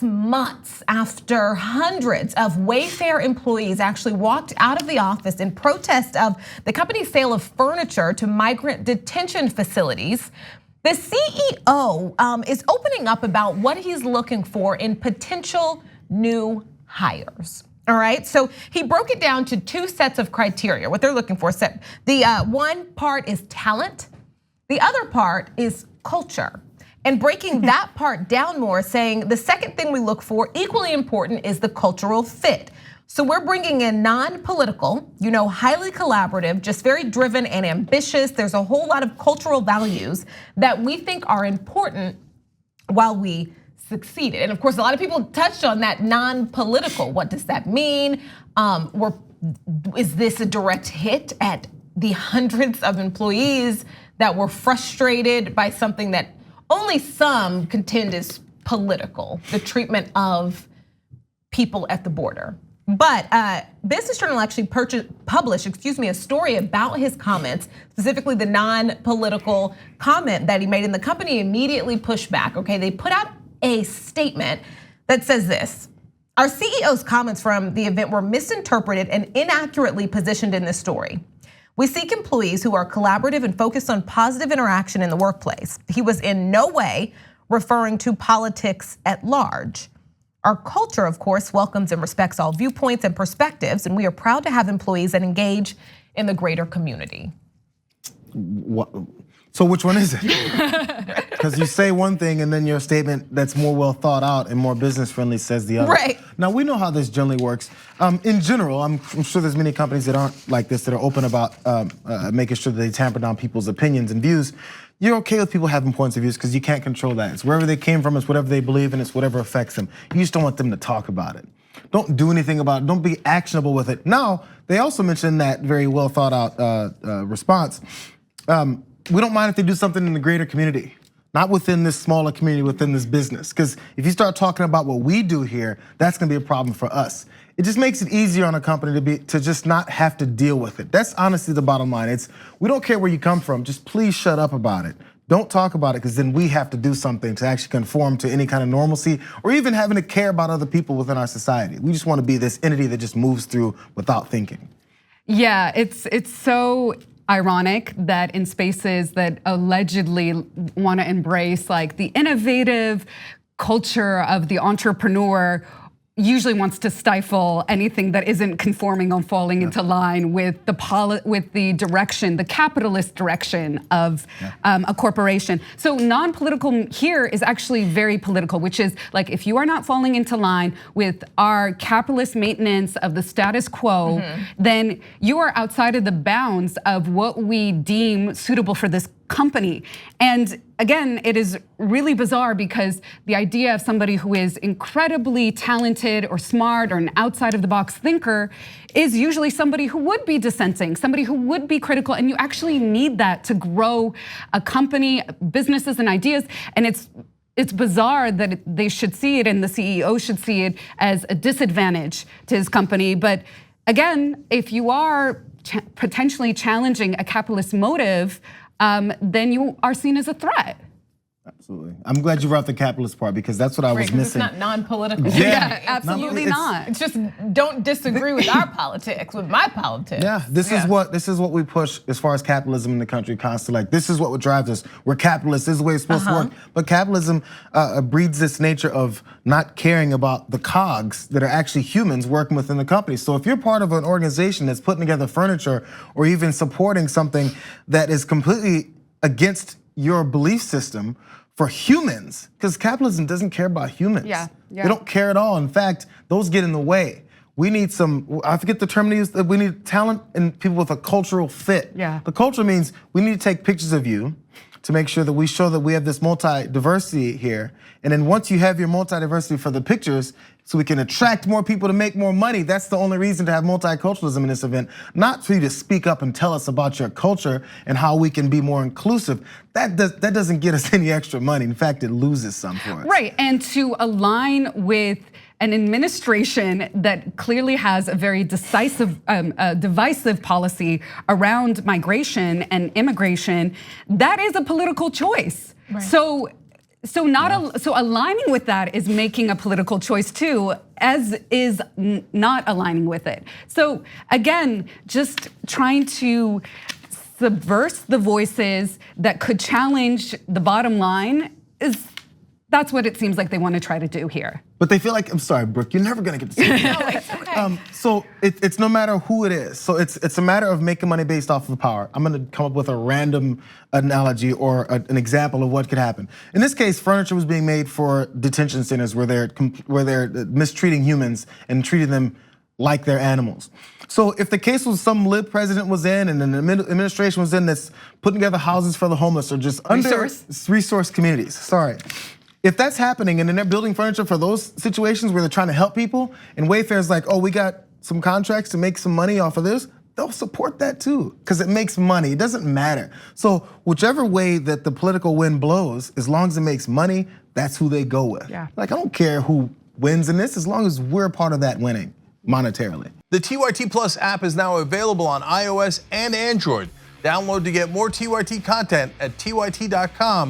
months after hundreds of Wayfair employees actually walked out of the office in protest of the company's sale of furniture to migrant detention facilities, the CEO is opening up about what he's looking for in potential new hires. All right, so he broke it down to two sets of criteria, what they're looking for. The one part is talent, the other part is culture. And breaking that part down more, saying the second thing we look for, equally important, is the cultural fit. So we're bringing in non-political, highly collaborative, just very driven and ambitious. There's a whole lot of cultural values that we think are important while we succeeded. And of course, a lot of people touched on that non-political. What does that mean? Is this a direct hit at the hundreds of employees that were frustrated by something that only some contend is political, the treatment of people at the border? But Business Journal actually published, a story about his comments, specifically the non-political comment that he made, and the company immediately pushed back. Okay, they put out a statement that says this: our CEO's comments from the event were misinterpreted and inaccurately positioned in this story. We seek employees who are collaborative and focused on positive interaction in the workplace. He was in no way referring to politics at large. Our culture, of course, welcomes and respects all viewpoints and perspectives, and we are proud to have employees that engage in the greater community. So which one is it? Because you say one thing and then your statement that's more well thought out and more business friendly says the other. Right. Now we know how this generally works. In general, I'm sure there's many companies that aren't like this, that are open about making sure that they tamper down people's opinions and views. You're okay with people having points of views because you can't control that. It's wherever they came from, it's whatever they believe in, it's whatever affects them. You just don't want them to talk about it. Don't do anything about it, don't be actionable with it. Now, they also mentioned that very well thought out response. We don't mind if they do something in the greater community, not within this smaller community, within this business. Because if you start talking about what we do here, that's gonna be a problem for us. It just makes it easier on a company to just not have to deal with it. That's honestly the bottom line. We don't care where you come from, just please shut up about it. Don't talk about it, because then we have to do something to actually conform to any kind of normalcy, or even having to care about other people within our society. We just wanna be this entity that just moves through without thinking. Yeah, it's so ironic that in spaces that allegedly want to embrace like the innovative culture of the entrepreneur, usually wants to stifle anything that isn't conforming or falling into line with the direction, the capitalist direction of a corporation. So non-political here is actually very political, which is like, if you are not falling into line with our capitalist maintenance of the status quo, then you are outside of the bounds of what we deem suitable for this company. And again, it is really bizarre because the idea of somebody who is incredibly talented or smart or an outside of the box thinker is usually somebody who would be dissenting, somebody who would be critical, and you actually need that to grow a company, businesses and ideas. And it's bizarre that they should see it, and the CEO should see it as a disadvantage to his company. But again, if you are potentially challenging a capitalist motive, then you are seen as a threat. Absolutely. I'm glad you brought up the capitalist part, because that's what I was missing. It's not non-political. Yeah, absolutely not. It's just don't disagree with our politics, with my politics. Yeah, this is what we push as far as capitalism in the country constantly. Like, this is what drives us. We're capitalists. This is the way it's supposed to work. But capitalism breeds this nature of not caring about the cogs that are actually humans working within the company. So if you're part of an organization that's putting together furniture or even supporting something that is completely against your belief system for humans, because capitalism doesn't care about humans. They don't care at all. In fact, those get in the way. We need I forget the term to use, we need talent and people with a cultural fit. The culture means we need to take pictures of you to make sure that we show that we have this multi-diversity here. And then once you have your multi-diversity for the pictures, so we can attract more people to make more money, that's the only reason to have multiculturalism in this event. Not for you to speak up and tell us about your culture and how we can be more inclusive. That doesn't get us any extra money. In fact, it loses some for us. Right, and to align with an administration that clearly has a very divisive policy around migration and immigration, that is a political choice. So So aligning with that is making a political choice too, as is not aligning with it. So again, just trying to subvert the voices that could challenge the bottom line that's what it seems like they want to try to do here. But they feel like, I'm sorry, Brooke, you're never gonna get to see it. No, it's okay. So it's no matter who it is. So it's a matter of making money based off of power. I'm gonna come up with a random analogy or an example of what could happen. In this case, furniture was being made for detention centers where they're mistreating humans and treating them like they're animals. So if the case was some lib president was in and an administration was in that's putting together houses for the homeless or just under-resourced communities, sorry. If that's happening and then they're building furniture for those situations where they're trying to help people and Wayfair's like, oh, we got some contracts to make some money off of this, they'll support that too, because it makes money, it doesn't matter. So whichever way that the political wind blows, as long as it makes money, that's who they go with. Yeah. Like, I don't care who wins in this, as long as we're part of that winning monetarily. The TYT Plus app is now available on iOS and Android. Download to get more TYT content at tyt.com/app.